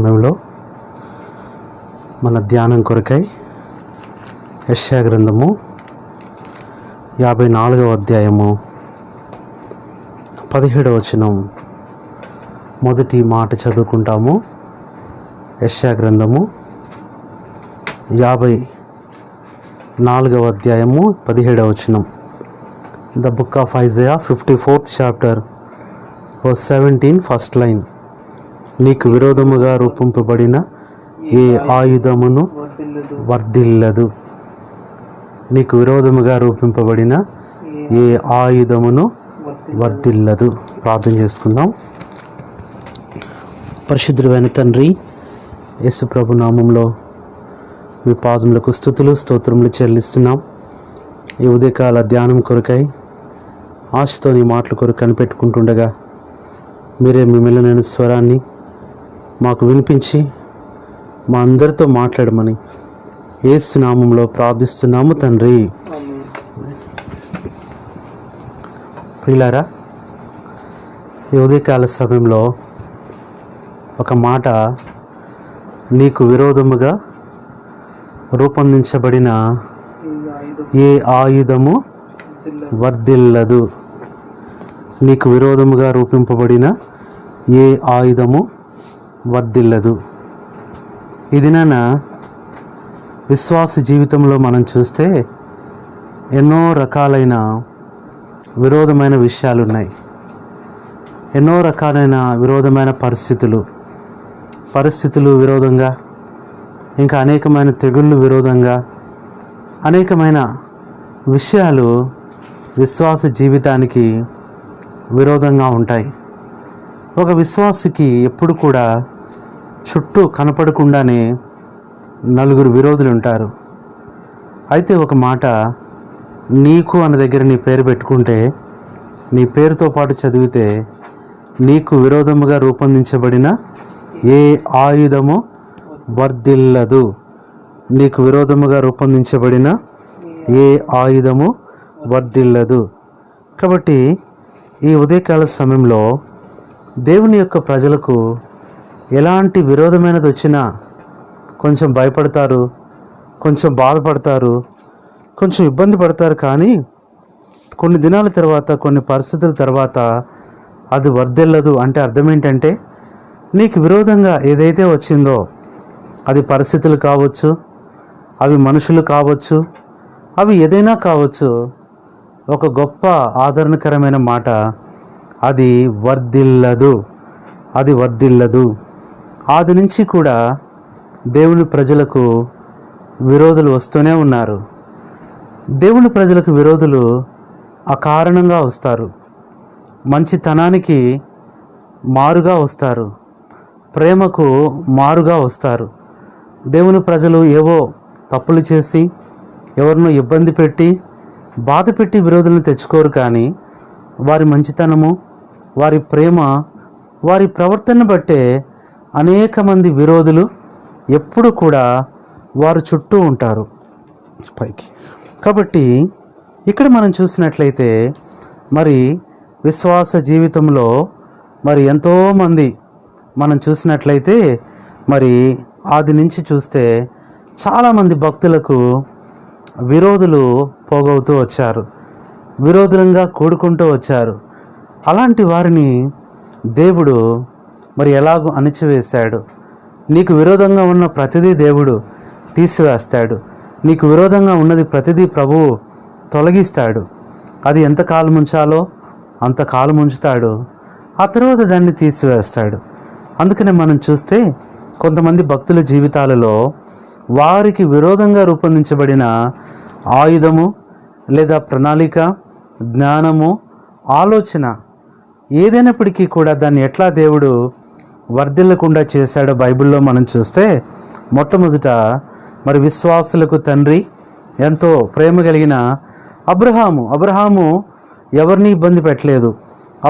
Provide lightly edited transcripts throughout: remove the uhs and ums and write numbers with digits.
సమయంలో మన ధ్యానం కొరకై యెషయా గ్రంథము 54వ అధ్యాయము 17వ వచనం మొదటి మాట చదువుకుంటాము. యెషయా గ్రంథము 54వ అధ్యాయము 17వ వచనం. The book of Isaiah 54th chapter verse 17 first line. నీకు విరోధముగా రూపింపబడిన ఏ ఆయుధమును వర్ధిల్లదు. నీకు విరోధముగా రూపింపబడిన ఏ ఆయుధమును వర్ధిల్లదు. ప్రార్థన చేసుకుందాం. పరిశుద్ధుడైన తండ్రి, యేసు ప్రభు నామంలో మీ పాదములకు స్తుతులు స్తోత్రములు చెల్లిస్తున్నాం. ఈ ఉదయకాల ధ్యానం కొరకై ఆశతో నీ మాటల కొరకు కనిపెట్టుకుంటుండగా మీరే మీ మెల్లనైన స్వరాన్ని మాకు వినిపించి మా అందరితో మాట్లాడమని యేసు నామంలో ప్రార్థిస్తున్నాము తండ్రి. ప్రియులారా, ఈ ఉదయకాల సమయంలో ఒక మాట, నీకు విరోధముగా రూపొందించబడిన ఏ ఆయుధము వర్ధిల్లదు. నీకు విరోధముగా రూపింపబడిన ఏ ఆయుధము వర్ధిల్లదు. ఇది నాన్న విశ్వాస జీవితంలో మనం చూస్తే ఎన్నో రకాలైన విరోధమైన విషయాలు ఉన్నాయి. ఎన్నో రకాలైన విరోధమైన పరిస్థితులు విరోధంగా, ఇంకా అనేకమైన తెగుళ్ళు విరోధంగా, అనేకమైన విషయాలు విశ్వాస జీవితానికి విరోధంగా ఉంటాయి. ఒక విశ్వాసికి ఎప్పుడు కూడా చుట్టూ కనపడకుండానే నలుగురు విరోధులు ఉంటారు. అయితే ఒక మాట, నీకు అన్న దగ్గర నీ పేరు పెట్టుకుంటే, నీ పేరుతో పాటు చదివితే, నీకు విరోధముగా రూపొందించబడిన ఏ ఆయుధము వర్ధిల్లదు. నీకు విరోధముగా రూపొందించబడిన ఏ ఆయుధము వర్ధిల్లదు. కాబట్టి ఈ ఉదయకాల సమయంలో దేవుని యొక్క ప్రజలకు ఎలాంటి విరోధమైనది వచ్చినా కొంచెం భయపడతారు, కొంచెం బాధపడతారు, కొంచెం ఇబ్బంది పడతారు. కానీ కొన్ని దినాల తర్వాత, కొన్ని పరిస్థితుల తర్వాత అది వర్ధిల్లదు. అంటే అర్థం ఏంటంటే, నీకు విరోధంగా ఏదైతే వచ్చిందో, అది పరిస్థితులు కావచ్చు, అవి మనుషులు కావచ్చు, అవి ఏదైనా కావచ్చు, ఒక గొప్ప ఆదరణకరమైన మాట, అది వర్ధిల్లదు. అది వర్ధిల్లదు. ఆది నుంచి కూడా దేవుని ప్రజలకు విరోధులు వస్తూనే ఉన్నారు. దేవుని ప్రజలకు విరోధులు అకారణంగా వస్తారు. మంచితనానికి మారుగా వస్తారు, ప్రేమకు మారుగా వస్తారు. దేవుని ప్రజలు ఏవో తప్పులు చేసి ఎవరినో ఇబ్బంది పెట్టి బాధ పెట్టి విరోధులను తెచ్చుకోరు. కానీ వారి మంచితనము, వారి ప్రేమ, వారి ప్రవర్తన బట్టే అనేక మంది విరోధులు ఎప్పుడు కూడా వారు చుట్టూ ఉంటారు పైకి. కాబట్టి ఇక్కడ మనం చూసినట్లయితే, మరి విశ్వాస జీవితంలో మరి ఎంతోమంది మనం చూసినట్లయితే, మరి ఆది నుంచి చూస్తే చాలామంది భక్తులకు విరోధులు పోగవుతూ వచ్చారు, విరోధులంగా కూడుకుంటూ వచ్చారు. అలాంటి వారిని దేవుడు మరి ఎలాగో అణిచివేశాడు. నీకు విరోధంగా ఉన్న ప్రతిదీ దేవుడు తీసివేస్తాడు. నీకు విరోధంగా ఉన్నది ప్రతిదీ ప్రభువు తొలగిస్తాడు. అది ఎంతకాలం ఉంచాలో అంతకాలం ఉంచుతాడు, ఆ తర్వాత దాన్ని తీసివేస్తాడు. అందుకనే మనం చూస్తే కొంతమంది భక్తుల జీవితాలలో వారికి విరోధంగా రూపొందించబడిన ఆయుధము లేదా ప్రణాళిక, జ్ఞానము, ఆలోచన ఏదైనప్పటికీ కూడా దాన్ని ఎట్లా దేవుడు వర్ధిల్లకుండా చేశాడో బైబిల్లో మనం చూస్తే, మొట్టమొదట మరి విశ్వాసులకు తండ్రి, ఎంతో ప్రేమ కలిగిన అబ్రహాము ఎవరిని ఇబ్బంది పెట్టలేదు.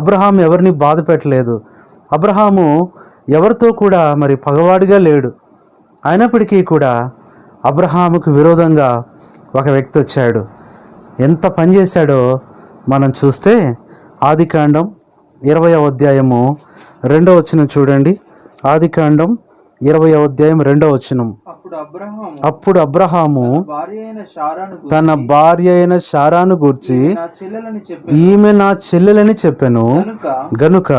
అబ్రహాము ఎవరిని బాధ పెట్టలేదు. అబ్రహాము ఎవరితో కూడా మరి పగవాడిగా లేడు. అయినప్పటికీ కూడా అబ్రహాముకు విరోధంగా ఒక వ్యక్తి వచ్చాడు. ఎంత పనిచేశాడో మనం చూస్తే ఆదికాండం 20వ అధ్యాయము 2వ వచనం చూడండి. ఆదికాండం 20వ అధ్యాయం 2వ వచనం. అప్పుడు అబ్రహాము తన భార్య అయిన శారాను గూర్చి ఈమె నా చెల్లెలని చెప్పెను గనుక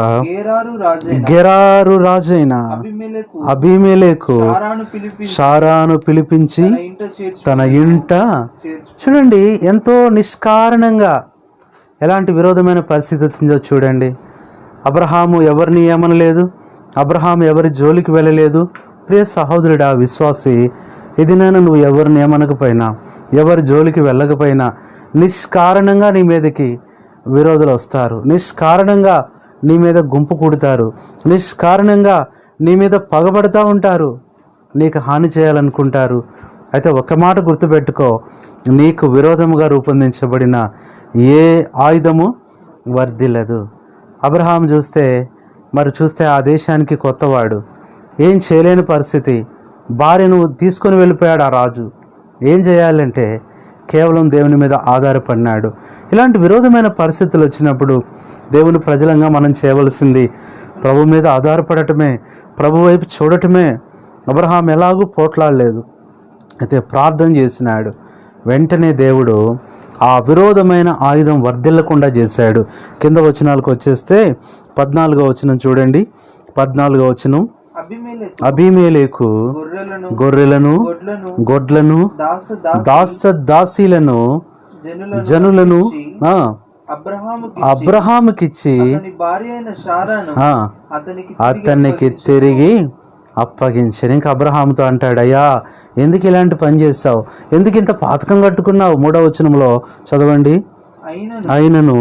గెరారు రాజైన అబీమెలెకు శారాను పిలిపించి తన ఇంట, చూడండి ఎంతో నిష్కారణంగా ఎలాంటి విరోధమైన పరిస్థితి వచ్చిందో చూడండి. అబ్రహాము ఎవరిని ఏమనలేదు, అబ్రహాము ఎవరి జోలికి వెళ్ళలేదు. ప్రియ సహోదరుడా, విశ్వాసి, ఇది నేను నువ్వు ఎవరిని ఏమనకపోయినా, ఎవరి జోలికి వెళ్ళకపోయినా నిష్కారణంగా నీ మీదకి విరోధులు వస్తారు, నిష్కారణంగా నీ మీద గుంపు కూడతారు, నిష్కారణంగా నీ మీద పగబడతా ఉంటారు, నీకు హాని చేయాలనుకుంటారు. అయితే ఒక్క మాట గుర్తుపెట్టుకో, నీకు విరోధముగా రూపొందించబడిన ఏ ఆయుధము వర్ధిల్లదు. అబ్రహాం చూస్తే ఆ దేశానికి కొత్తవాడు, ఏం చేయలేని పరిస్థితి, భార్యను తీసుకొని వెళ్ళిపోయాడు ఆ రాజు. ఏం చేయాలంటే కేవలం దేవుని మీద ఆధారపడినాడు. ఇలాంటి విరోధమైన పరిస్థితులు వచ్చినప్పుడు దేవుని ప్రజలంగా మనం చేయవలసింది ప్రభు మీద ఆధారపడటమే, ప్రభు వైపు చూడటమే. అబ్రహాం ఎలాగూ పోట్లాడలేదు, అయితే ప్రార్థన చేసినాడు. వెంటనే దేవుడు ఆ విరోధమైన ఆయుధం వర్ధిల్లకుండా చేశాడు. కింద వచనాలకు వచ్చేస్తే 14వ వచనం చూడండి. 14వ వచనం, అబీమెలెకు గొర్రెలను గొడ్లను దాసీలను జనులను అబ్రహాముకిచ్చి అతనికి తిరిగి అప్పగించారు. ఇంకా అబ్రహాముతో అంటాడు, అయ్యా ఎందుకు ఇలాంటి పని చేస్తావు, ఎందుకు ఇంత పాతకం కట్టుకున్నావు? 3వ వచనంలో చదవండి. అయినను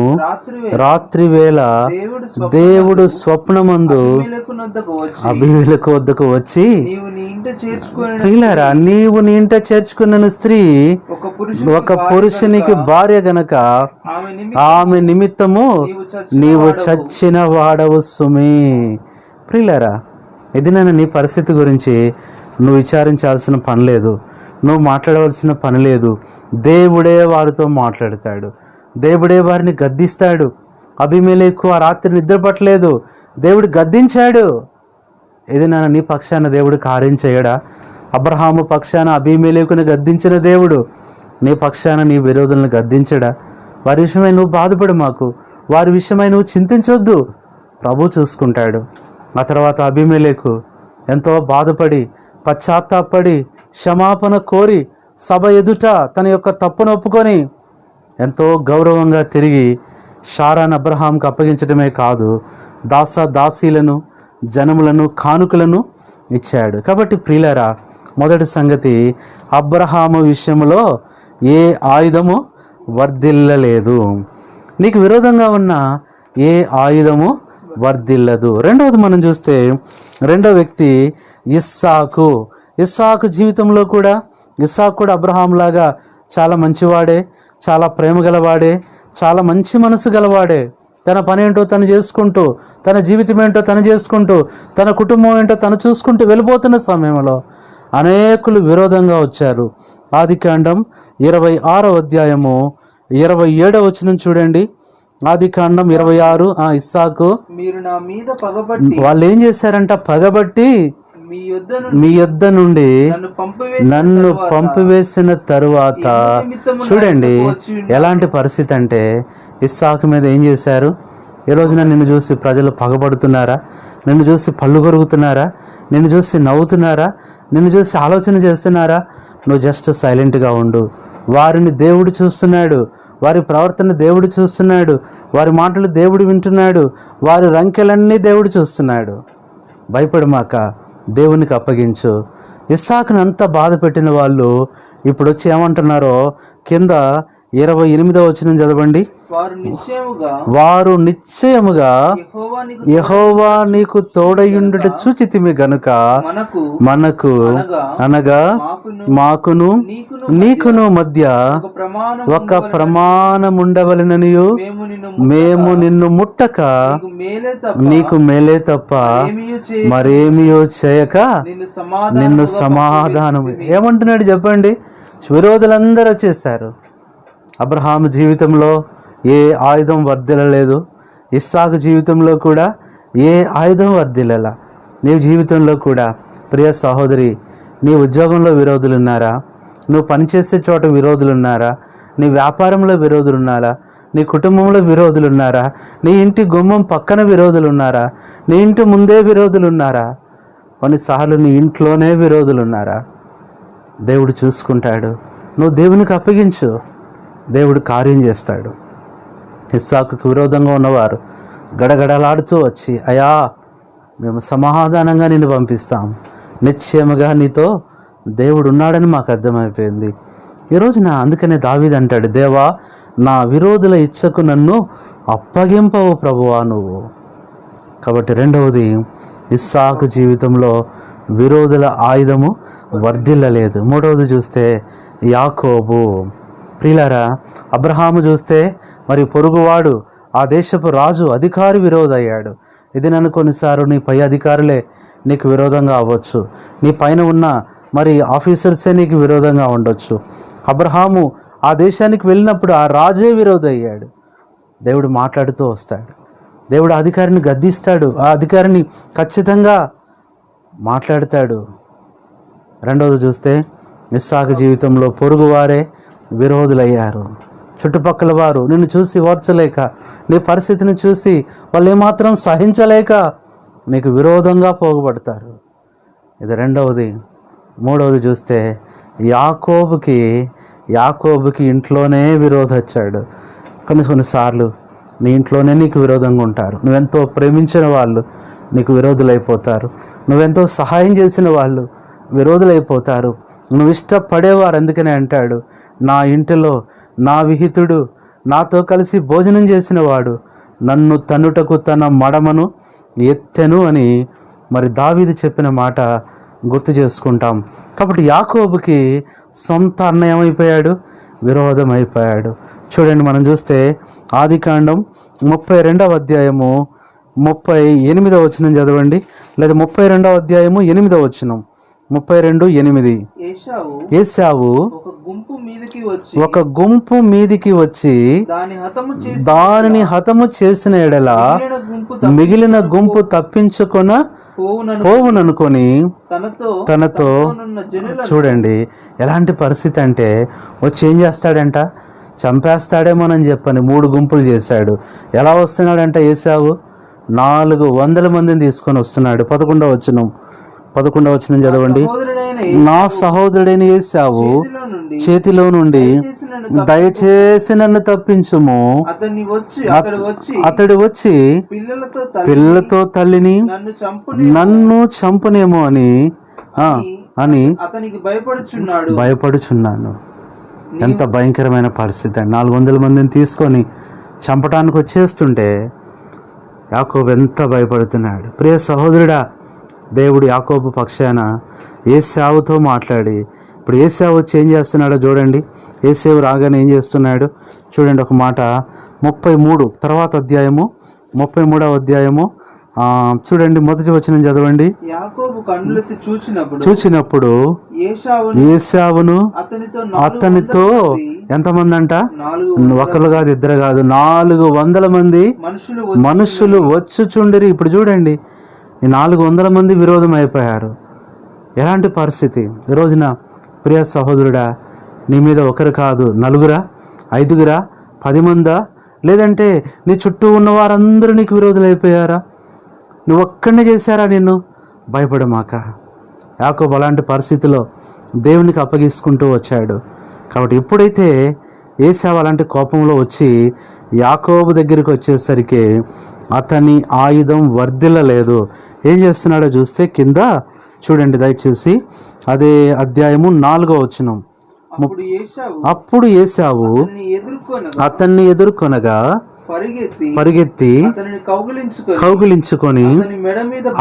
రాత్రి వేళ దేవుడు స్వప్నమందు అబీమెలెకు వద్దకు వచ్చి, ప్రియులారా, నీవు నీ ఇంట చేర్చుకున్న స్త్రీ ఒక పురుషునికి భార్య గనక ఆమె నిమిత్తము నీవు చచ్చిన వాడవు సుమి. ప్రియులారా, ఇది నేను నీ పరిస్థితి గురించి నువ్వు విచారించాల్సిన పని లేదు, నువ్వు మాట్లాడవలసిన పని లేదు. దేవుడే వారితో మాట్లాడతాడు, దేవుడే వారిని గద్దిస్తాడు. అబీమెలెకు ఆ రాత్రి నిద్ర పట్టలేదు, దేవుడు గద్దించాడు. ఇది నేను నీ పక్షాన దేవుడు కార్యం చేయడా? అబ్రహాము పక్షాన అబీమెలెకుని గద్దించిన దేవుడు నీ పక్షాన నీ విరోధులను గద్దించడా? వారి విషయమై నువ్వు బాధపడు మాకు, వారి విషయమై నువ్వు చింతించొద్దు, ప్రభు చూసుకుంటాడు. ఆ తర్వాత అబీమెలెకు ఎంతో బాధపడి పశ్చాత్తాపడి క్షమాపణ కోరి సభ ఎదుట తన యొక్క తప్పును ఒప్పుకొని ఎంతో గౌరవంగా తిరిగి శారాను అబ్రహాంకు అప్పగించడమే కాదు, దాసీలను జనములను కానుకలను ఇచ్చాడు. కాబట్టి ప్రియులారా, మొదటి సంగతి, అబ్రహాము విషయంలో ఏ ఆయుధము వర్ధిల్లలేదు, నీకు విరోధంగా ఉన్న ఏ ఆయుధము వర్ధిల్లదు. రెండవది మనం చూస్తే రెండో వ్యక్తి ఇస్సాకు జీవితంలో కూడా ఇస్సాకు కూడా అబ్రహాంలాగా చాలా మంచివాడే, చాలా ప్రేమ గలవాడే, చాలా మంచి మనసు గలవాడే. తన పని ఏంటో తను చేసుకుంటూ, తన జీవితం ఏంటో తను చేసుకుంటూ, తన కుటుంబం ఏంటో తను చూసుకుంటూ వెళ్ళిపోతున్న సమయంలో అనేకులు విరోధంగా వచ్చారు. ఆదికాండం 26వ అధ్యాయము 27వ వచనం చూడండి. ఆదికాండం 26. ఇస్సాకు, వాళ్ళు ఏం చేశారంట? పగబట్టి మీ యొద్ద నుండి నన్ను పంపివేసిన తరువాత, చూడండి ఎలాంటి పరిస్థితి అంటే, ఇస్సాకు మీద ఏం చేశారు? ఈ రోజున నిన్ను చూసి ప్రజలు పగబడుతున్నారా? నిన్ను చూసి పళ్ళు కొరుకుతున్నారా? నిన్ను చూసి నవ్వుతున్నారా? నిన్ను చూసి ఆలోచన చేస్తున్నారా? నువ్వు జస్ట్ సైలెంట్గా ఉండు. వారిని దేవుడు చూస్తున్నాడు, వారి ప్రవర్తన దేవుడు చూస్తున్నాడు, వారి మాటలు దేవుడు వింటున్నాడు, వారి రంకెలన్నీ దేవుడు చూస్తున్నాడు. భయపడమాక, దేవునికి అప్పగించు. ఇస్సాకును అంత బాధ పెట్టిన వాళ్ళు ఇప్పుడు వచ్చి ఏమంటున్నారో కింద 28వ వచనం చదవండి. వారు నిశ్చయముగా యెహోవా నీకు తోడయుండుట చూచితిమి గనుక మనకు అనగా మాకును నీకును మధ్య ఒక ప్రమాణముండవలెననియు మేము నిన్ను ముట్టక నీకు మేలే తప్ప మరేమియో చేయక నిన్ను సమాధానం. ఏమంటున్నాడు చెప్పండి? విరోధులందరూ వచ్చేసారు. అబ్రహాము జీవితంలో ఏ ఆయుధం వర్ధిల్లలేదు, ఇస్సాకు జీవితంలో కూడా ఏ ఆయుధం వర్ధిల్లల. నీ జీవితంలో కూడా ప్రియ సహోదరి, నీ ఉద్యోగంలో విరోధులు ఉన్నారా? నువ్వు పనిచేసే చోట విరోధులు ఉన్నారా? నీ వ్యాపారంలో విరోధులు ఉన్నారా? నీ కుటుంబంలో విరోధులు ఉన్నారా? నీ ఇంటి గుమ్మం పక్కన విరోధులు ఉన్నారా? నీ ఇంటి ముందే విరోధులు ఉన్నారా? కొన్నిసార్లు నీ ఇంట్లోనే విరోధులు ఉన్నారా? దేవుడు చూసుకుంటాడు. నువ్వు దేవునికి అప్పగించు, దేవుడు కార్యం చేస్తాడు. ఇస్సాకుకు విరోధంగా ఉన్నవారు గడగడలాడుతూ వచ్చి, అయ్యా, మేము సమాధానంగా నిన్ను పంపిస్తాం, నిశ్చయముగా నీతో దేవుడు ఉన్నాడని మాకు అర్థమైపోయింది. ఈరోజున అందుకనే దావీదు అంటాడు, దేవా, నా విరోధుల ఇచ్చకు నన్ను అప్పగింపవు ప్రభువా నువ్వు. కాబట్టి రెండవది, ఇస్సాకు జీవితంలో విరోధుల ఆయుధము వర్ధిల్లలేదు. మూడవది చూస్తే యాకోబు. ప్రియులారా, అబ్రహాము చూస్తే మరి పొరుగువాడు, ఆ దేశపు రాజు, అధికారి విరోధి అయ్యాడు. ఇది నన్ను కొన్నిసార్లు నీ పై అధికారులే నీకు విరోధంగా అవ్వచ్చు, నీ పైన ఉన్న మరి ఆఫీసర్సే నీకు విరోధంగా ఉండొచ్చు. అబ్రహాము ఆ దేశానికి వెళ్ళినప్పుడు ఆ రాజే విరోధి అయ్యాడు. దేవుడు మాట్లాడుతూ వస్తాడు, దేవుడు అధికారిని గద్దిస్తాడు, ఆ అధికారిని ఖచ్చితంగా మాట్లాడతాడు. రెండవది చూస్తే ఇస్సాకు జీవితంలో పొరుగువారే విరోధులయ్యారు. చుట్టుపక్కల వారు నిన్ను చూసి ఓర్చలేక, నీ పరిస్థితిని చూసి వాళ్ళు ఏమాత్రం సహించలేక నీకు విరోధంగా పోగుపడతారు. ఇది రెండవది. మూడవది చూస్తే యాకోబుకి ఇంట్లోనే విరోధం వచ్చాడు. కొన్నిసార్లు నీ ఇంట్లోనే నీకు విరోధంగా ఉంటారు. నువ్వెంతో ప్రేమించిన వాళ్ళు నీకు విరోధులైపోతారు. నువ్వెంతో సహాయం చేసిన వాళ్ళు విరోధులైపోతారు. నువ్వు ఇష్టపడేవారు. అందుకనే అంటాడు, నా ఇంటిలో నా విహితుడు, నాతో కలిసి భోజనం చేసిన వాడు నన్ను తన్నుటకు తన మడమను ఎత్తెను అని మరి దావీదు చెప్పిన మాట గుర్తు చేసుకుంటాం. కాబట్టి యాకోబుకి సొంత అన్నయం అయిపోయాడు, విరోధం అయిపోయాడు. చూడండి, మనం చూస్తే ఆదికాండం 32వ అధ్యాయము 38వ వచనం చదవండి, లేదా 32వ అధ్యాయము 8వ వచనం. 32:8. ఏశావు ఒక గుంపు మీదికి వచ్చి దానిని హతము చేసిన ఎడల మిగిలిన గుంపు తప్పించుకొన పోవుననుకొని తనతో, చూడండి ఎలాంటి పరిస్థితి అంటే, వచ్చి ఏం చేస్తాడంట, చంపేస్తాడేమోనని చెప్పని 3 గుంపులు చేశాడు. ఎలా వస్తున్నాడంట ఏశావు? 400 మందిని తీసుకొని వస్తున్నాడు. 11వ వచనం చదవండి. నా సహోదరుడైన ఏశావు చేతిలో నుండి దయచేసి నన్ను తప్పించుము, అతడు వచ్చి పిల్లలతో తల్లిని నన్ను చంపునేమో అని భయపడుచున్నాను. ఎంత భయంకరమైన పరిస్థితి అండి. 400 మందిని తీసుకొని చంపటానికి వచ్చేస్తుంటే యాకోబు ఎంత భయపడుతున్నాడు. ప్రియ సహోదరుడా, దేవుడు యాకోబు పక్షాన ఏశావుతో మాట్లాడి, ఇప్పుడు ఏశావు వచ్చి ఏం చేస్తున్నాడో చూడండి. ఏశావు రాగానే ఏం చేస్తున్నాడు చూడండి. ఒక మాట 33 తర్వాత అధ్యాయము 33వ అధ్యాయము చూడండి, మొదటి వచనం చదవండి. యాకోబు కన్నులెత్తి చూచినప్పుడు ఏశావును అతనితో ఎంతమంది అంట? ఒకరు కాదు, ఇద్దరు కాదు, 400 మంది మనుషులు వచ్చుచుండిరి. ఇప్పుడు చూడండి, ఈ 400 మంది విరోధం అయిపోయారు. ఎలాంటి పరిస్థితి ఈ రోజున? ప్రియ సహోదరుడా, నీ మీద ఒకరు కాదు, 4, 5, 10 మందా? లేదంటే నీ చుట్టూ ఉన్న వారందరూ నీకు విరోధులు అయిపోయారా? నువ్వు ఒక్కడినే చేశారా? నిన్ను భయపడమాక. యాకోబు అలాంటి పరిస్థితిలో దేవునికి అప్పగించుకుంటూ వచ్చాడు. కాబట్టి ఎప్పుడైతే ఏశావు అలాంటి కోపంలో వచ్చి యాకోబు దగ్గరికి వచ్చేసరికి అతని ఆయుధం వర్ధిల్లలేదు. ఏం చేస్తున్నాడో చూస్తే కింద చూడండి దయచేసి, అదే అధ్యాయము 4వ వచనం. అప్పుడు ఏశావు అతన్ని ఎదుర్కొనగా పరిగెత్తి కౌగిలించుకొని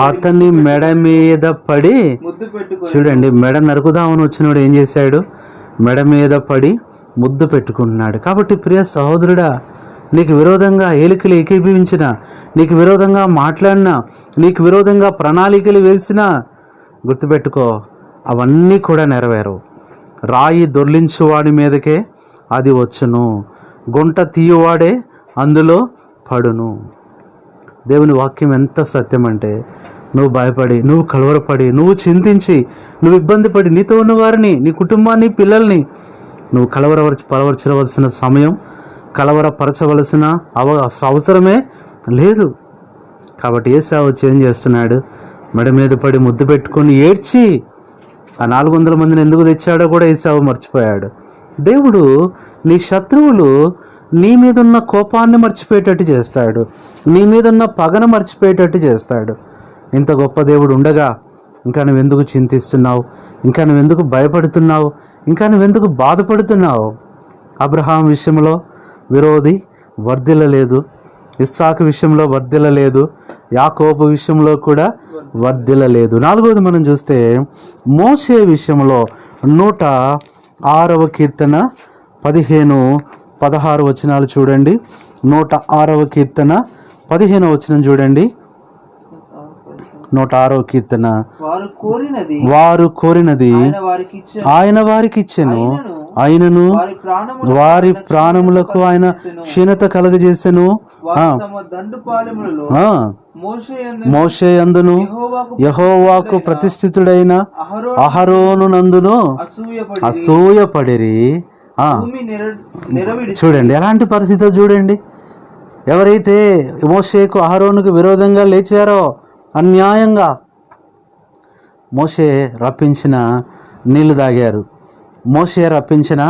అతని మెడ మీద పడి, చూడండి, మెడ నరుకుదామని వచ్చినోడు ఏం చేశాడు? మెడ మీద పడి ముద్దు పెట్టుకుంటున్నాడు. కాబట్టి ప్రియ సహోదరుడా, నీకు విరోధంగా ఏలికలు ఏకీభవించిన, నీకు విరోధంగా మాట్లాడినా, నీకు విరోధంగా ప్రణాళికలు వేసినా గుర్తుపెట్టుకో, అవన్నీ కూడా నెరవేరవు. రాయి దొర్లించువాడి మీదకే అది వచ్చును, గుంట తీయువాడే అందులో పడును. దేవుని వాక్యం ఎంత సత్యం అంటే, నువ్వు భయపడి, నువ్వు కలవరపడి, నువ్వు చింతించి, నువ్వు ఇబ్బంది పడి, నీతో ఉన్న వారిని, నీ కుటుంబాన్ని, పిల్లల్ని నువ్వు కలవరపరచవలసిన సమయం, కలవరపరచవలసిన అవసరమే లేదు. కాబట్టి ఏశావు వచ్చి ఏం చేస్తున్నాడు? మెడ మీద పడి ముద్దు పెట్టుకొని ఏడ్చి ఆ 400 మందిని ఎందుకు తెచ్చాడో కూడా ఏశావు మర్చిపోయాడు. దేవుడు నీ శత్రువులు నీ మీద ఉన్న కోపాన్ని మర్చిపోయేటట్టు చేస్తాడు, నీ మీద ఉన్న పగను మర్చిపోయేటట్టు చేస్తాడు. ఇంత గొప్ప దేవుడు ఉండగా ఇంకా నువ్వెందుకు చింతిస్తున్నావు? ఇంకా నువ్వెందుకు భయపడుతున్నావు? ఇంకా నువ్వెందుకు బాధపడుతున్నావు? అబ్రహాం విషయంలో విరోధి వర్ధిల్లలేదు, ఇస్సాకు విషయంలో వర్ధిల్లలేదు, యాకోబు విషయంలో కూడా వర్ధిల్లలేదు. 4వది మనం చూస్తే మోషే విషయంలో 106వ కీర్తన 15-16 వచనాలు చూడండి. 106వ కీర్తన 15వ వచనం చూడండి. 106వ కీర్తన, వారు కోరినది ఆయన వారికి ఇచ్చెను, ఆయనను వారి ప్రాణములకు ఆయన క్షీణత కలుగజేసెను. మోషే యందును యెహోవాకు ప్రతిష్ఠితుడైన అహరోను నందును అసూయపడిరి. చూడండి ఎలాంటి పరిస్థితి చూడండి. ఎవరైతే మోషేకు అహరోనుకు విరోధంగా లేచారో, అన్యాయంగా మోషే రప్పించిన నీళ్లు తాగారు, మోషే రప్పించిన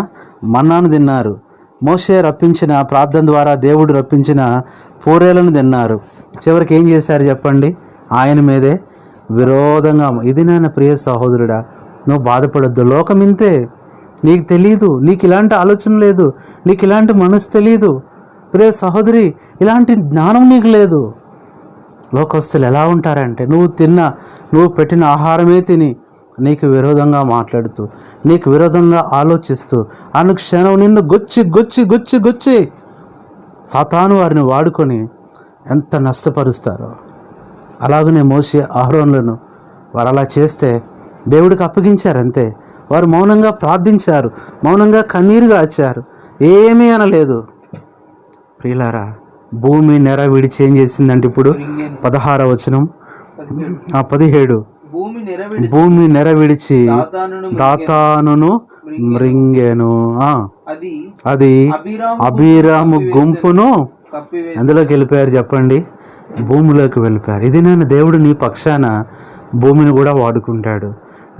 మన్నాను తిన్నారు, మోషే రప్పించిన ప్రార్థన ద్వారా దేవుడు రప్పించిన పూరేలను తిన్నారు. చివరికి ఏం చేశారు చెప్పండి? ఆయన మీదే విరోధంగా. ఇది నాన్న ప్రియ సహోదరుడా, నువ్వు బాధపడొద్దు. లోకం ఇంతే. నీకు తెలీదు, నీకు ఇలాంటి ఆలోచన లేదు, నీకు ఇలాంటి మనసు తెలీదు. ప్రియ సహోదరి, ఇలాంటి జ్ఞానం నీకు లేదు. లోకస్తులు ఎలా ఉంటారంటే, నువ్వు పెట్టిన ఆహారమే తిని నీకు విరోధంగా మాట్లాడుతూ, నీకు విరోధంగా ఆలోచిస్తూ, అనుక్షణం నిన్ను గొచ్చి సాతాను వారిని వాడుకొని ఎంత నష్టపరుస్తారో. అలాగనే మోషే అహరోనులను వారు అలా చేస్తే దేవుడికి అప్పగించారు అంతే. వారు మౌనంగా ప్రార్థించారు, మౌనంగా కన్నీరు గార్చారు, ఏమీ అనలేదు. ప్రియులారా, భూమి నెర విడిచి ఏం చేసిందంటే ఇప్పుడు 16వ వచనం 17, భూమి నెర విడిచి దాతానును మృంగెను, అది అబీరాము గుంపును అందులోకి వెళ్ళిపోయారు. చెప్పండి, భూమిలోకి వెళ్ళిపోయారు. ఇది నేను దేవుడు నీ పక్షాన భూమిని కూడా వాడుకుంటాడు,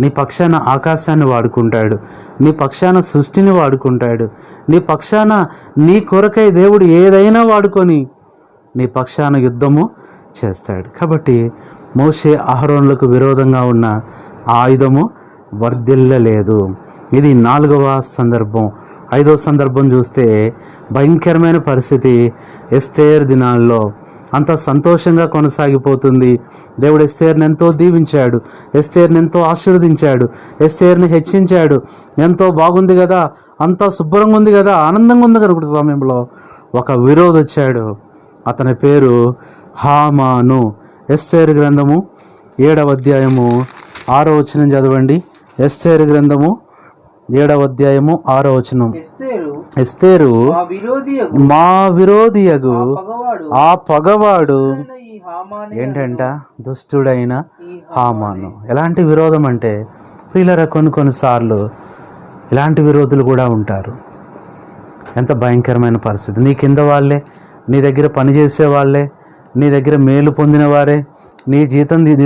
నీ పక్షాన ఆకాశాన్ని వాడుకుంటాడు, నీ పక్షాన సృష్టిని వాడుకుంటాడు, నీ పక్షాన నీ కొరకై దేవుడు ఏదైనా వాడుకొని నీ పక్షాన యుద్ధము చేస్తాడు. కాబట్టి మోషే అహరోనులకు విరోధంగా ఉన్న ఆయుధము వర్ధిల్లలేదు. ఇది 4వ సందర్భం. 5వ సందర్భం చూస్తే భయంకరమైన పరిస్థితి. ఎస్తేర్ దినాల్లో అంత సంతోషంగా కొనసాగిపోతుంది. దేవుడు ఎస్తేర్ని ఎంతో దీవించాడు, ఎస్తేర్ని ఎంతో ఆశీర్వదించాడు, ఎస్తేర్ని హెచ్చించాడు. ఎంతో బాగుంది కదా, అంతా శుభ్రంగా ఉంది కదా, ఆనందంగా ఉంది కదా. ఒక సమయంలో ఒక విరోధి వచ్చాడు, అతని పేరు హామాను. ఎస్తేరు గ్రంథము 7వ అధ్యాయము 6వ వచనం చదవండి. ఎస్తేరు గ్రంథము 7వ అధ్యాయము 6వ వచనం. ఎస్తేరు మా విరోధియగు ఆ పగవాడు ఏంటంట? దుష్టుడైన హామాను. ఎలాంటి విరోధం అంటే ప్రియులరా, కొన్నిసార్లు ఇలాంటి విరోధులు కూడా ఉంటారు. ఎంత భయంకరమైన పరిస్థితి. నీ కింద వాళ్ళే, నీ దగ్గర పనిచేసే వాళ్ళే, నీ దగ్గర మేలు పొందిన వారే, నీ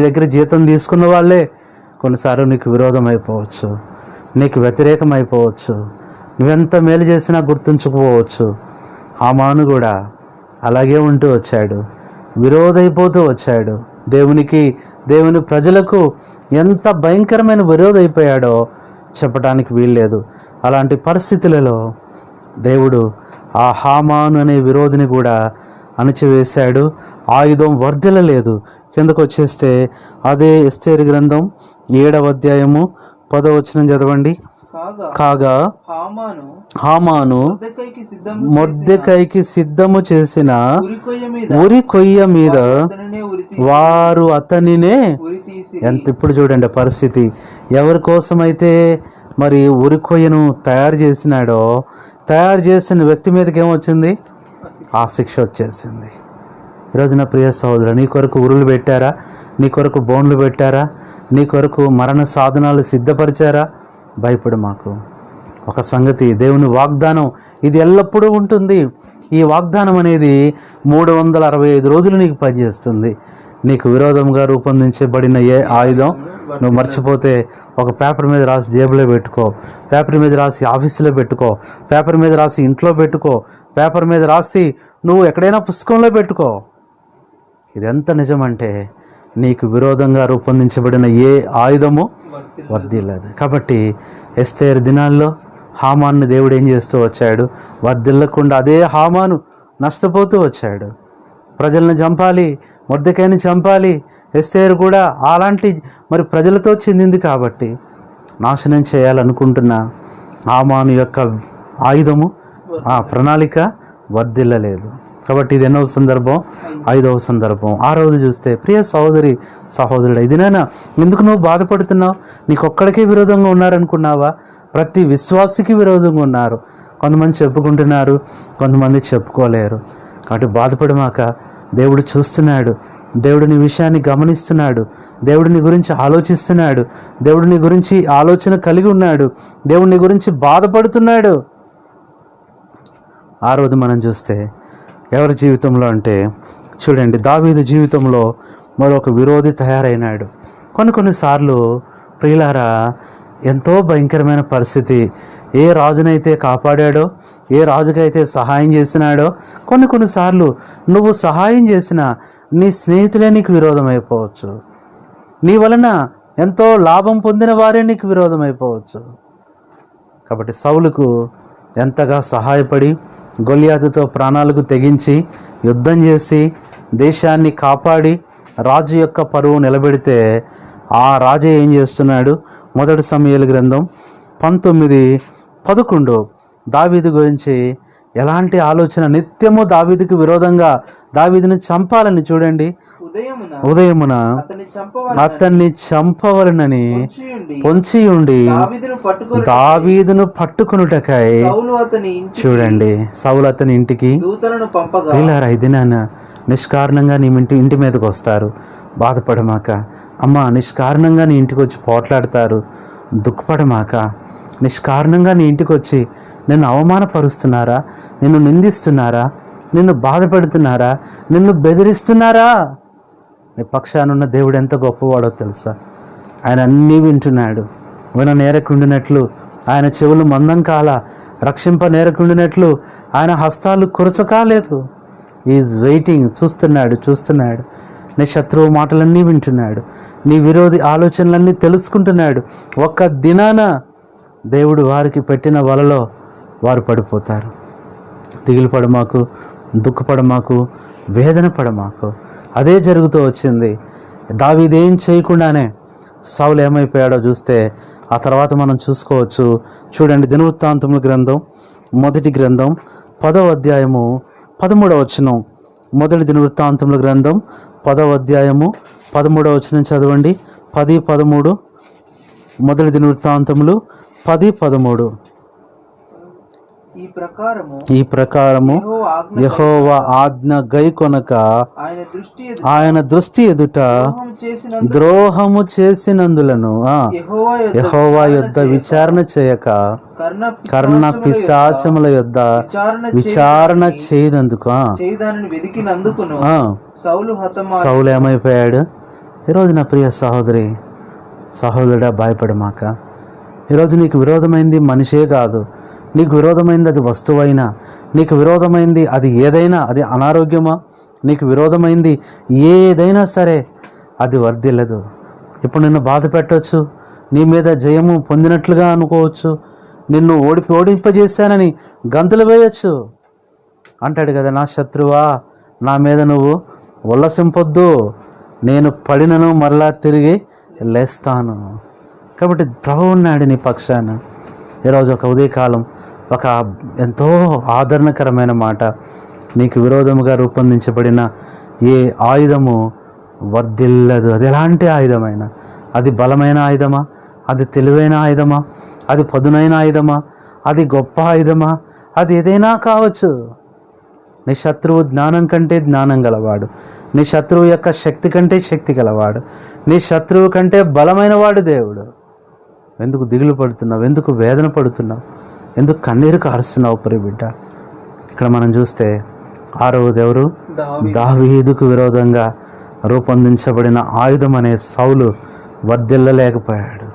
దగ్గర జీతం తీసుకున్న వాళ్ళే కొన్నిసార్లు నీకు విరోధం అయిపోవచ్చు, నీకు వ్యతిరేకం అయిపోవచ్చు. నువ్వెంత మేలు చేసినా గుర్తుంచుకోవచ్చు. హామాను కూడా అలాగే ఉంటూ వచ్చాడు, విరోధైపోతూ వచ్చాడు. దేవుని ప్రజలకు ఎంత భయంకరమైన విరోధైపోయాడో చెప్పడానికి వీల్లేదు. అలాంటి పరిస్థితులలో దేవుడు ఆ హామాను అనే విరోధిని కూడా అణచివేశాడు. ఆయుధం వర్ధిల్లలేదు. కిందకు వచ్చేస్తే అదే ఎస్తేరు గ్రంథం 7వ అధ్యాయము 10వ వచనం చదవండి. కాగా హామాను మొర్దెకైకి సిద్ధము చేసిన ఉరి కొయ్య మీద వారు అతనినే ఇప్పుడు చూడండి పరిస్థితి. ఎవరి కోసమైతే మరి ఉరి కొయ్యను తయారు చేసిన వ్యక్తి మీదకి ఏమొచ్చింది? ఆ శిక్ష వచ్చేసింది. ఈరోజు నా ప్రియ సహోదరు, నీ కొరకు ఉరులు పెట్టారా? నీ కొరకు బోన్లు పెట్టారా? నీ కొరకు మరణ సాధనాలు సిద్ధపరిచారా? భయపడు మాకు. ఒక సంగతి, దేవుని వాగ్దానం ఇది ఎల్లప్పుడూ ఉంటుంది. ఈ వాగ్దానం అనేది 365 రోజులు నీకు పనిచేస్తుంది. నీకు విరోధంగా రూపొందించబడిన ఏ ఆయుధం నువ్వు మర్చిపోతే ఒక పేపర్ మీద రాసి జేబులో పెట్టుకో, పేపర్ మీద రాసి ఆఫీసులో పెట్టుకో, పేపర్ మీద రాసి ఇంట్లో పెట్టుకో, పేపర్ మీద రాసి నువ్వు ఎక్కడైనా పుస్తకంలో పెట్టుకో. ఇది ఎంత నిజమంటే నీకు విరోధంగా రూపొందించబడిన ఏ ఆయుధము వర్ధిల్లదు. కాబట్టి ఎస్తేరు దినాల్లో హామాను దేవుడు ఏం చేస్తూ వచ్చాడు? వర్ధిల్లకుండా అదే హామాను నష్టపోతూ వచ్చాడు. ప్రజలను చంపాలి, మొర్దెకైని చంపాలి. ఎస్తేరు కూడా అలాంటి మరి ప్రజలతో చెందింది కాబట్టి నాశనం చేయాలనుకుంటున్న హామాను యొక్క ఆయుధము, ఆ ప్రణాళిక వర్ధిల్లలేదు. కాబట్టి ఇది ఎన్నో సందర్భం? 5వ సందర్భం. 6వది చూస్తే, ప్రియ సహోదరి సహోదరుడు, ఇదినైనా ఎందుకు నువ్వు బాధపడుతున్నావు? నీకొక్కడికే విరోధంగా ఉన్నారనుకున్నావా? ప్రతి విశ్వాసికి విరోధంగా ఉన్నారు. కొంతమంది చెప్పుకుంటున్నారు, కొంతమంది చెప్పుకోలేరు. కాబట్టి బాధపడమాక. దేవుడు చూస్తున్నాడు, దేవుడు నీ విషయాన్ని గమనిస్తున్నాడు, దేవుడు నీ గురించి ఆలోచిస్తున్నాడు, దేవుడు నీ గురించి ఆలోచన కలిగి ఉన్నాడు, దేవుడు నీ గురించి బాధపడుతున్నాడు. 6వది మనం చూస్తే ఎవరి జీవితంలో అంటే, చూడండి, దావీదు జీవితంలో మరొక విరోధి తయారైనాడు. కొన్నిసార్లు ప్రియులారా, ఎంతో భయంకరమైన పరిస్థితి. ఏ రాజునైతే కాపాడాడో, ఏ రాజుకైతే సహాయం చేసినాడో, కొన్నిసార్లు నువ్వు సహాయం చేసిన నీ స్నేహితులే నీకు విరోధం అయిపోవచ్చు. నీ వలన ఎంతో లాభం పొందిన వారే నీకు విరోధం అయిపోవచ్చు. కాబట్టి సౌలుకు ఎంతగా సహాయపడి గొలియాతుతో ప్రాణాలకు తెగించి యుద్ధం చేసి దేశాన్ని కాపాడి రాజు యొక్క పరువు నిలబెడితే ఆ రాజే ఏం చేస్తున్నాడు? 1 సమూయేలు గ్రంథం 19:11 దావీదు గురించి ఎలాంటి ఆలోచన, నిత్యము దావీదుకు విరోధంగా దావీదుని చంపాలని. చూడండి, ఉదయమున అతన్ని చంపవలనని పొంచి ఉండి దావీదును పట్టుకునుటకై, చూడండి, సౌలు అతని ఇంటికి పిల్లారా, ఇది నాన్న నిష్కారణంగా నీ ఇంటి మీదకి వస్తారు. బాధపడమాక అమ్మ. నిష్కారణంగా నీ ఇంటికి వచ్చి పోట్లాడతారు. దుఃఖపడమాక. నిష్కారణంగా నీ ఇంటికి వచ్చి నిన్ను అవమానపరుస్తున్నారా? నిన్ను నిందిస్తున్నారా? నిన్ను బాధపెడుతున్నారా? నిన్ను బెదిరిస్తున్నారా? నీ పక్షానున్న దేవుడు ఎంత గొప్పవాడో తెలుసా? ఆయన అన్నీ వింటున్నాడు. విన నేరకుండినట్లు ఆయన చెవులు మందం కాల, రక్షింప నేరకుండినట్లు ఆయన హస్తాలు కురచకాలేదు. Is waiting. చూస్తున్నాడు. నీ శత్రువు మాటలన్నీ వింటున్నాడు. నీ విరోధి ఆలోచనలన్నీ తెలుసుకుంటున్నాడు. ఒక్క దినాన దేవుడు వారికి పెట్టిన వలలో వారు పడిపోతారు. దిగులు పడమాకు, దుఃఖపడమాకు, వేదన పడమాకు. అదే జరుగుతూ వచ్చింది. దావీదేం చేయకుండానే సౌలు ఏమైపోయాడో చూస్తే ఆ తర్వాత మనం చూసుకోవచ్చు. చూడండి, దినవృత్తాంతముల గ్రంథం 1వ గ్రంథం 10వ అధ్యాయము 13వ వచనం. 1 దినవృత్తాంతముల గ్రంథం 10వ అధ్యాయము 13వ వచనం చదవండి. 10:13. 1 దినవృత్తాంతములు 10:13. ఈ ప్రకారము యెహోవా ఆజ్ఞ గైకొనక ఆయన దృష్టి ఎదుట ద్రోహము చేసినందులను యెహోవా యొద్ద విచారణ చేయక కర్ణ పిశాచముల యొద్ద విచారణ చేయనందుకు సౌలు ఏమైపోయాడు? ఈరోజు నా ప్రియ సహోదరి సహోదరుడా, భయపడమాక. ఈరోజు నీకు విరోధమైంది మనిషే కాదు. నీకు విరోధమైంది అది వస్తువైనా, నీకు విరోధమైంది అది ఏదైనా, అది అనారోగ్యమా, నీకు విరోధమైంది ఏదైనా సరే అది వర్ధిల్లదు. ఇప్పుడు నిన్ను బాధ పెట్టవచ్చు, నీ మీద జయము పొందినట్లుగా అనుకోవచ్చు, నిన్ను ఓడింపజేశానని గంతులు వేయచ్చు. అంటాడు కదా, నా శత్రువా, నా మీద నువ్వు ఉల్లసింపొద్దు, నేను పడినను మరలా తిరిగి లేస్తాను. కాబట్టి ప్రభువు ఉన్నాడు నీ పక్షాన. ఈరోజు ఒక ఉదయకాలం ఒక ఎంతో ఆదరణకరమైన మాట, నీకు విరోధముగా రూపొందించబడిన ఏ ఆయుధము వర్ధిల్లదు. అది ఎలాంటి ఆయుధమైనా, అది బలమైన ఆయుధమా, అది తెలివైన ఆయుధమా, అది పదునైన ఆయుధమా, అది గొప్ప ఆయుధమా, అది ఏదైనా కావచ్చు, నీ శత్రువు జ్ఞానం కంటే జ్ఞానం గలవాడు, నీ శత్రువు యొక్క శక్తి కంటే శక్తి గలవాడు, నీ శత్రువు కంటే బలమైన వాడు దేవుడు. ఎందుకు దిగులు పడుతున్నావు? ఎందుకు వేదన పడుతున్నావు? ఎందుకు కన్నీరు కారుస్తున్నావు ప్రియబిడ్డ? ఇక్కడ మనం చూస్తే 6వ దేవుడు దావీదుకు విరోధంగా రూపొందించబడిన ఆయుధం అనే సౌలు వర్ధిల్లలేకపోయాడు.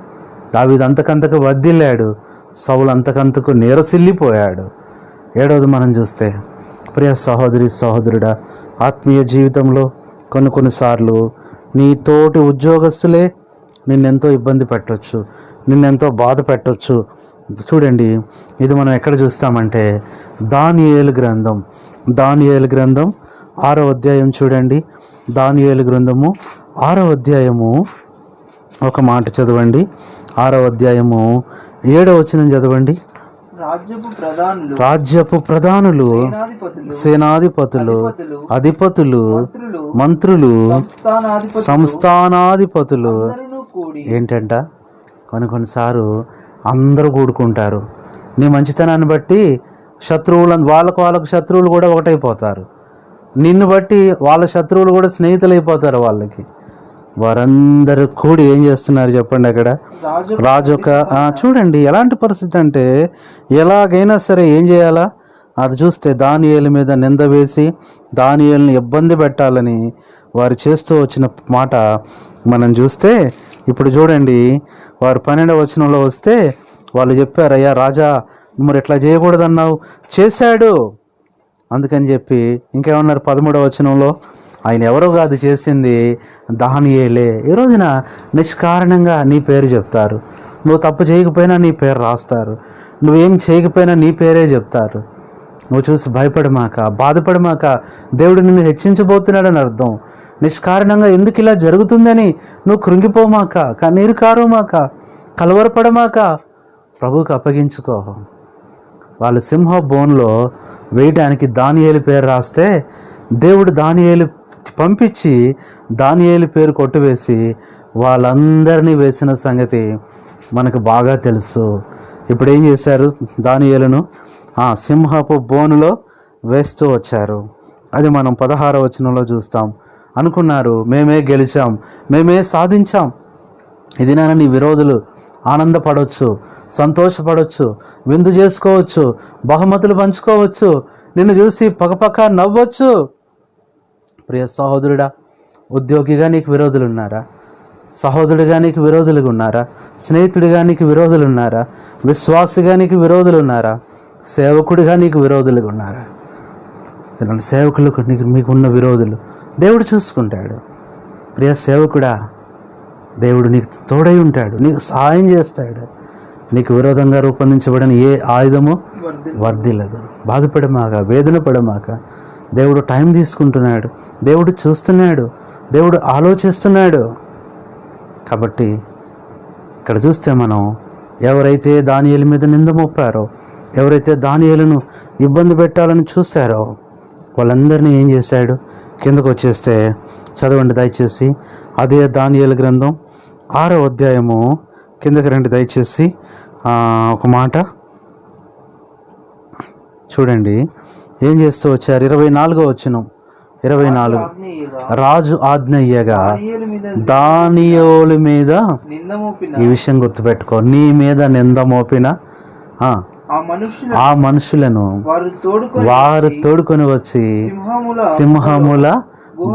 దావీదు అంతకంతకు వర్ధిల్లాడు, సౌలు అంతకంతకు నీరసిల్లిపోయాడు. 7వది మనం చూస్తే ప్రియ సహోదరి సహోదరుడా, ఆత్మీయ జీవితంలో కొన్నిసార్లు నీ తోటి ఉద్యోగస్తులే నిన్నెంతో ఇబ్బంది పెట్టవచ్చు, నిన్నెంతో బాధ పెట్టవచ్చు. చూడండి, ఇది మనం ఎక్కడ చూస్తామంటే దానియేలు గ్రంథం 6వ అధ్యాయం చూడండి. దానియేలు గ్రంథము 6వ అధ్యాయము ఒక మాట చదవండి. 6వ అధ్యాయము 7వ వచనం చదవండి. రాజ్యపు ప్రధానులు, సేనాధిపతులు, అధిపతులు, మంత్రులు, సంస్థానాధిపతులు ఏంటంట కొన్నిసార్లు అందరూ కూడుకుంటారు. నీ మంచితనాన్ని బట్టి వాళ్ళకు శత్రువులు కూడా ఒకటైపోతారు. నిన్ను బట్టి వాళ్ళ శత్రువులు కూడా స్నేహితులైపోతారు వాళ్ళకి. వారందరూ కూడి ఏం చేస్తున్నారు చెప్పండి? అక్కడ రాజు చూడండి ఎలాంటి పరిస్థితి అంటే, ఎలాగైనా సరే ఏం చేయాలా అది చూస్తే దానియేలు మీద నింద వేసి దానియేలుని ఇబ్బంది పెట్టాలని వారు చేస్తూ వచ్చిన మాట మనం చూస్తే, ఇప్పుడు చూడండి వారు 12వ వచనంలో వస్తే వాళ్ళు చెప్పారు, అయ్యా రాజా మరి ఎట్లా చేయకూడదన్నావు, చేశాడు అందుకని చెప్పి. ఇంకేమన్నారు 13వ వచనంలో, ఆయన ఎవరో కాదు చేసింది దానియేలే. ఈ రోజున నిష్కారణంగా నీ పేరు చెప్తారు. నువ్వు తప్పు చేయకపోయినా నీ పేరు రాస్తారు, నువ్వేం చేయకపోయినా నీ పేరే చెప్తారు. నువ్వు చూసి భయపడమాక, బాధపడమాక, దేవుడు నిన్ను హెచ్చించబోతున్నాడని అర్థం. నిష్కారణంగా ఎందుకు ఇలా జరుగుతుందని నువ్వు కృంగిపోమాక, కన్నీరు కారుమాక, కలవరపడమాక, ప్రభువుకి అప్పగించుకో. వాళ్ళు సింహ బోన్లో వేయడానికి దానియేలు పేరు రాస్తే దేవుడు దానియేలు పంపించి దానియేలు పేరు కొట్టివేసి వాళ్ళందరినీ వేసిన సంగతి మనకు బాగా తెలుసు. ఇప్పుడు ఏం చేశారు? దానియేలును సింహపు బోనులో వేస్తూ వచ్చారు. అది మనం 16వ వచనంలో చూస్తాం. అనుకున్నారు మేమే గెలిచాం, మేమే సాధించాం. ఇది నాన్న నీ విరోధులు ఆనందపడవచ్చు, సంతోషపడవచ్చు, విందు చేసుకోవచ్చు, బహుమతులు పంచుకోవచ్చు, నిన్ను చూసి పక్కపక్క నవ్వచ్చు. ప్రియ సహోదరుడా, ఉద్యోగిగా నీకు విరోధులు ఉన్నారా? సహోదరుడిగా నీకు విరోధులుగా ఉన్నారా? స్నేహితుడిగా నీకు విరోధులు ఉన్నారా? విశ్వాసిగా నీకు విరోధులు ఉన్నారా? సేవకుడిగా నీకు విరోధులుగా ఉన్నారా? ఇలాంటి సేవకులకు మీకున్న విరోధులు దేవుడు చూసుకుంటాడు. ప్రియ సేవకుడా, దేవుడు నీకు తోడై ఉంటాడు, నీకు సహాయం చేస్తాడు. నీకు విరోధంగా రూపొందించబడిన ఏ ఆయుధము వర్ధిల్లదు. బాధపడమాక, వేదన పడమాక. దేవుడు టైం తీసుకుంటున్నాడు, దేవుడు చూస్తున్నాడు, దేవుడు ఆలోచిస్తున్నాడు. కాబట్టి ఇక్కడ చూస్తే మనం ఎవరైతే దానియేలు మీద నింద మోపారో, ఎవరైతే దానియేలును ఇబ్బంది పెట్టాలని చూశారో వాళ్ళందరినీ ఏం చేశాడు? కిందకు వచ్చేస్తే చదవండి దయచేసి. అదే దానియేలు గ్రంథం 6వ అధ్యాయము కిందకి రండి దయచేసి. ఒక మాట చూడండి ఏం చేస్తూ వచ్చారు. 24వ వచనం. 24 రాజు ఆజ్ఞయ్యగా దానియేలు మీద, ఈ విషయం గుర్తుపెట్టుకో, నీ మీద నింద మోపిన ఆ మనుషులను వారు తోడుకొని వచ్చి సింహముల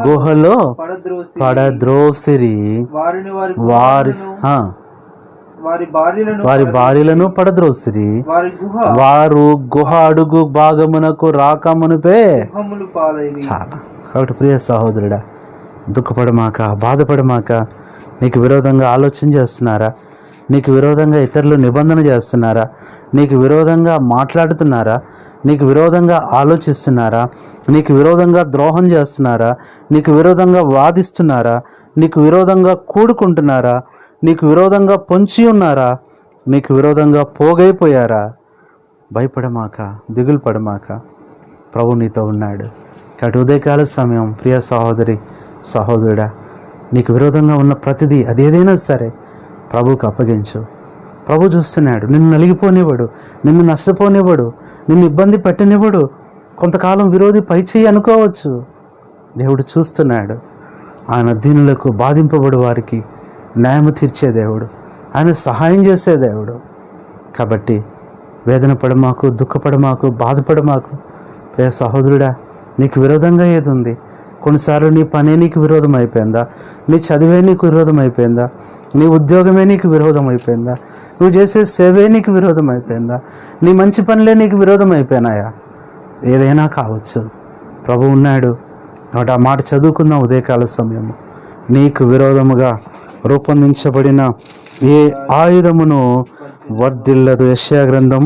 గుహలో పడద్రోసిరి, వారి భార్యలను పడద్రోసిరి, వారు గుహ అడుగు భాగమునకు రాకమునుపే. చాలా. కాబట్టి ప్రియ సహోదరుడా, దుఃఖపడమాక, బాధపడమాక. నీకు విరోధంగా ఆలోచన చేస్తున్నారా? నీకు విరోధంగా ఇతరులు నిబంధన చేస్తున్నారా? నీకు విరోధంగా మాట్లాడుతున్నారా? నీకు విరోధంగా ఆలోచిస్తున్నారా? నీకు విరోధంగా ద్రోహం చేస్తున్నారా? నీకు విరోధంగా వాదిస్తున్నారా? నీకు విరోధంగా కూడుకుంటున్నారా? నీకు విరోధంగా పొంచి ఉన్నారా? నీకు విరోధంగా పోగైపోయారా? భయపడమాక, దిగులు పడమాక. ప్రభు నీతో ఉన్నాడు. కాబట్టి ఉదయకాల సమయం ప్రియ సహోదరి సహోదరుడా, నీకు విరోధంగా ఉన్న ప్రతిదీ అదేదైనా సరే ప్రభువుకి అప్పగించు. ప్రభు చూస్తున్నాడు. నిన్ను నలిగిపోనివ్వడు, నిన్ను నష్టపోనివ్వడు, నిన్ను ఇబ్బంది పెట్టనివ్వడు. కొంతకాలం విరోధి పైచేయి అనుకోవచ్చు. దేవుడు చూస్తున్నాడు. ఆయన దీనులకు, బాధింపబడి వారికి న్యాయం తీర్చే దేవుడు, ఆయన సహాయం చేసే దేవుడు. కాబట్టి వేదన పడమాకు, దుఃఖపడమాకు, బాధపడమాకు. ప్రియ సహోదరుడా, నీకు విరోధంగా ఏది ఉంది? కొన్నిసార్లు నీ పనే నీకు విరోధం అయిపోయిందా? నీ చదివే నీకు విరోధం అయిపోయిందా? నీ ఉద్యోగమే నీకు విరోధం అయిపోయిందా? నువ్వు చేసే సేవే నీకు విరోధం అయిపోయిందా? నీ మంచి పనులే నీకు విరోధం అయిపోయినాయా? ఏదైనా కావచ్చు, ప్రభు ఉన్నాడు. కాబట్టి ఆ మాట చదువుకుందాం ఉదయకాల సమయము. నీకు విరోధముగా రూపొందించబడిన ఏ ఆయుధమును వర్ధిల్లదు. యెషయా గ్రంథం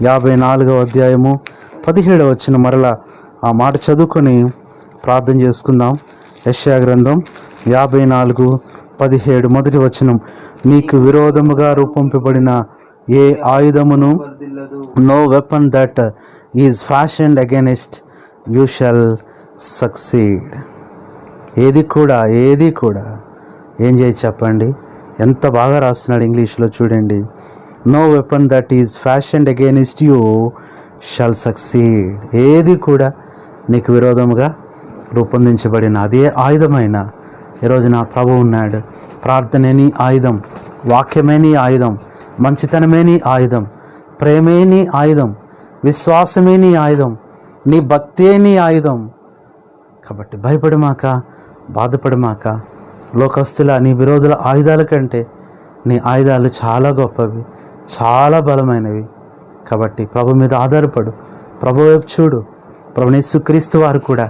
54వ అధ్యాయము 17వ వచనం. మరలా ఆ మాట చదువుకొని ప్రార్థన చేసుకుందాం. యెషయా గ్రంథం 54:17 మొదటి వచనం. నీకు విరోధముగా రూపొంపబడిన ఏ ఆయుధమును, no weapon that is fashioned against you shall succeed. ఏది కూడా ఏం చేయి చెప్పండి? ఎంత బాగా రాస్తున్నాడు ఇంగ్లీష్లో చూడండి. No weapon that is fashioned against you shall succeed. ఏది కూడా నీకు విరోధముగా రూపొందించబడిన అదే ఆయుధమైన ఈరోజు నా ప్రభు ఉన్నాడు. ప్రార్థనే నీ ఆయుధం, వాక్యమే నీ ఆయుధం, మంచితనమే నీ ఆయుధం, ప్రేమే నీ ఆయుధం, విశ్వాసమే నీ ఆయుధం, నీ భక్తే నీ ఆయుధం. కాబట్టి భయపడమాక, బాధపడమాక. లోకస్తుల, నీ విరోధుల ఆయుధాల కంటే నీ ఆయుధాలు చాలా గొప్పవి, చాలా బలమైనవి. కాబట్టి ప్రభు మీద ఆధారపడు, ప్రభు వైపు చూడు. ప్రభుని యేసుక్రీస్తు వారు కూడా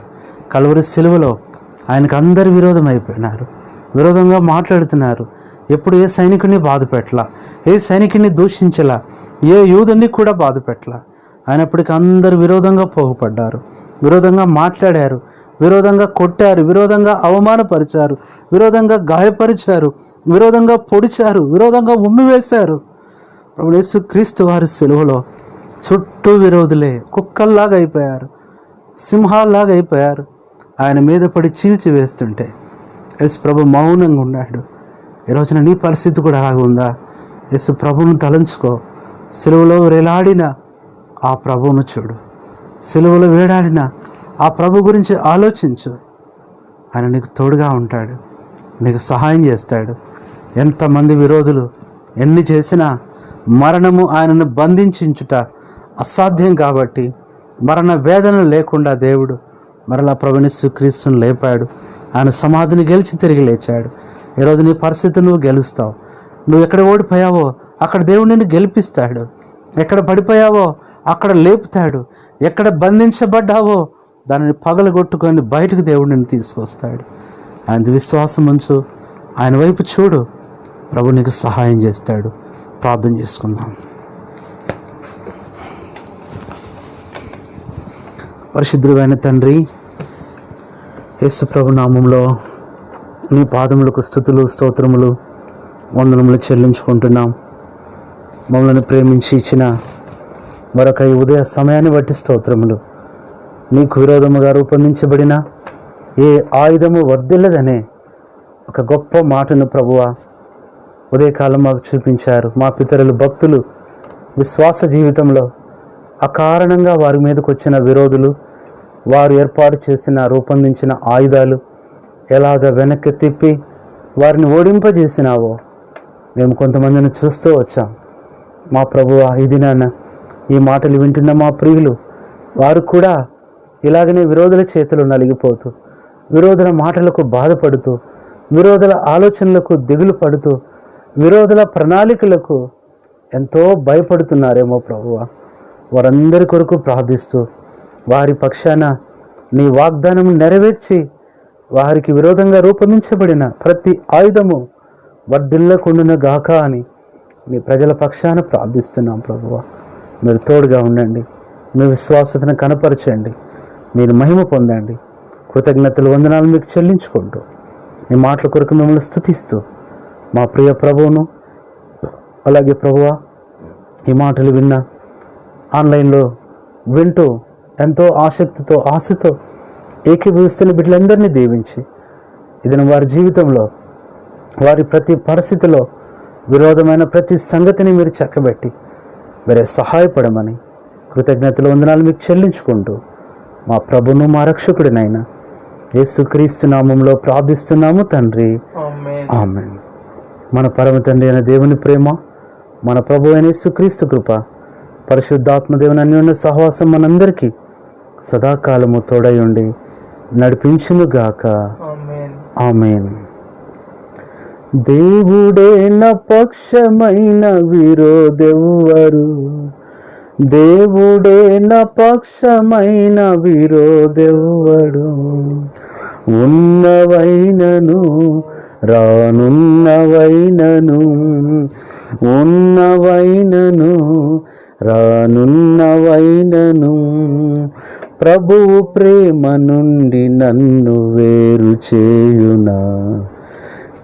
కల్వరి సిలువలో ఆయనకు అందరు విరోధం అయిపోయినారు, విరోధంగా మాట్లాడుతున్నారు. ఎప్పుడు ఏ సైనికుని బాధ పెట్టలా, ఏ సైనికుని దూషించలా, ఏ యూదుని కూడా బాధ పెట్టలా. అయినప్పటికీ అందరు విరోధంగా పోగుపడ్డారు, విరోధంగా మాట్లాడారు, విరోధంగా కొట్టారు, విరోధంగా అవమానపరిచారు, విరోధంగా గాయపరిచారు, విరోధంగా పొడిచారు, విరోధంగా ఉమ్మివేశారు. ప్రభుని యేసుక్రీస్తు వారి సిలువలో చుట్టూ విరోధులే కుక్కల్లాగా అయిపోయారు, సింహాల్లాగా అయిపోయారు. ఆయన మీద పడి చీల్చి వేస్తుంటే యేసు ప్రభు మౌనంగా ఉన్నాడు. ఈరోజున నీ పరిస్థితి కూడా అలాగుందా? యేసు ప్రభువును తలంచుకో. సిలువలో వేలాడిన ఆ ప్రభువును చూడు, సిలువలో వేలాడిన ఆ ప్రభు గురించి ఆలోచించు. ఆయన నీకు తోడుగా ఉంటాడు, నీకు సహాయం చేస్తాడు. ఎంతమంది విరోధులు ఎన్ని చేసినా మరణము ఆయనను బంధించుట అసాధ్యం. కాబట్టి మరణ వేదనలు లేకుండా దేవుడు మరలా ప్రభుని యేసుక్రీస్తును లేపాడు. ఆయన సమాధిని గెలిచి తిరిగి లేచాడు. ఈరోజు నీ పరిస్థితి నువ్వు గెలుస్తావు. నువ్వు ఎక్కడ ఓడిపోయావో అక్కడ దేవుడు నిన్ను గెలిపిస్తాడు. ఎక్కడ పడిపోయావో అక్కడ లేపుతాడు. ఎక్కడ బంధించబడ్డావో దానిని పగలగొట్టుకొని బయటకు దేవుడు నిన్ను తీసుకొస్తాడు. ఆయన విశ్వాసం ఉంచు, ఆయన వైపు చూడు, ప్రభు నీకు సహాయం చేస్తాడు. ప్రార్థన చేసుకుందాం. పరిశుద్ధుడైన తండ్రి, యేసు ప్రభు నామంలో నీ పాదములకు స్తుతులు, స్తోత్రములు, వందనములు చెల్లించుకుంటున్నాం. మమ్మల్ని ప్రేమించి ఇచ్చిన మరొక ఈ ఉదయ సమయాన్ని బట్టి స్తోత్రములు. నీకు విరోధముగా రూపొందించబడిన ఏ ఆయుధము వర్ధిల్లదనే ఒక గొప్ప మాటను ప్రభువా ఉదయకాలం మాకు చూపించారు. మా పితరులు భక్తులు విశ్వాస జీవితంలో అకారణంగా వారి మీదకి వచ్చిన విరోధులు, వారు ఏర్పాటు చేసిన రూపొందించిన ఆయుధాలు ఎలాగ వెనక్కి తిప్పి వారిని ఓడింపజేసినావో మేము కొంతమందిని చూస్తూ వచ్చాం. మా ప్రభువా, ఇది నాన్న ఈ మాటలు వింటున్న మా ప్రియులు వారు కూడా ఇలాగనే విరోధుల చేతులు నలిగిపోతూ, విరోధుల మాటలకు బాధపడుతూ, విరోధుల ఆలోచనలకు దిగులు పడుతూ, విరోధుల ప్రణాళికలకు ఎంతో భయపడుతున్నారేమో ప్రభువా. వారందరి కొరకు ప్రార్థిస్తూ వారి పక్షాన నీ వాగ్దానం నెరవేర్చి వారికి విరోధంగా రూపొందించబడిన ప్రతి ఆయుధము వర్ధిల్లకుండున గాక అని మీ ప్రజల పక్షాన ప్రార్థిస్తున్నాం ప్రభువా. మీరు తోడుగా ఉండండి, మీ విశ్వాసతను కనపరచండి, మీరు మహిమ పొందండి. కృతజ్ఞతలు, వందనాలు మీకు చెల్లించుకుంటూ మీ మాటల కొరకు మిమ్మల్ని స్తుతిస్తూ మా ప్రియ ప్రభువును, అలాగే ప్రభువా ఈ మాటలు విన్నా ఆన్లైన్లో వింటూ ఎంతో ఆసక్తితో, ఆశతో ఏకీభవిస్తున్న బిడ్డలందరినీ దీవించి ఇది వారి జీవితంలో వారి ప్రతి పరిస్థితిలో విరోధమైన ప్రతి సంగతిని మీరు చక్కబెట్టి మీరే సహాయపడమని కృతజ్ఞతలు, వందనాలు మీకు చెల్లించుకుంటూ మా ప్రభును మా రక్షకుడినైనా యేసుక్రీస్తు నామంలో ప్రార్థిస్తున్నాము తండ్రి, ఆమేన్. మన పరమ తండ్రి అయిన దేవుని ప్రేమ, మన ప్రభు అయిన యేసుక్రీస్తు కృప, పరిశుద్ధాత్మ దేవుని అన్యోన్య సహవాసం మనందరికీ సదాకాలము తోడై ఉండి నడిపించునుగాక, ఆమేన్. దేవుడే నా పక్షమైన విరోధెవ్వరు, దేవుడే నా పక్షమైన విరోధెవ్వడు, ఉన్నవైనను రానున్నవైనను, ఉన్నవైనను రానున్నవైనను, ప్రభువు ప్రేమ నుండి నన్ను వేరు చేయునా,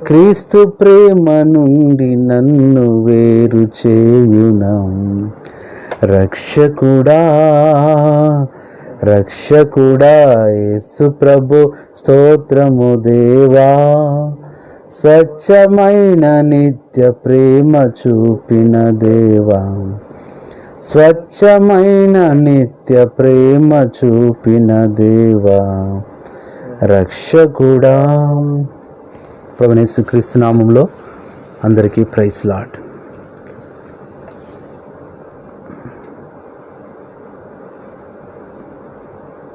క్రీస్తు ప్రేమ నుండి నన్ను వేరు చేయునా. రక్షకుడా రక్షకుడా యేసు ప్రభు స్తోత్రము దేవా, స్వచ్ఛమైన నిత్య ప్రేమ చూపిన దేవా, స్వచ్ఛమైన నిత్య ప్రేమ చూపిన దేవా, రక్షకుడా. ప్రభువు యేసుక్రీస్తు నామములో అందరికీ ప్రైజ్ లార్డ్.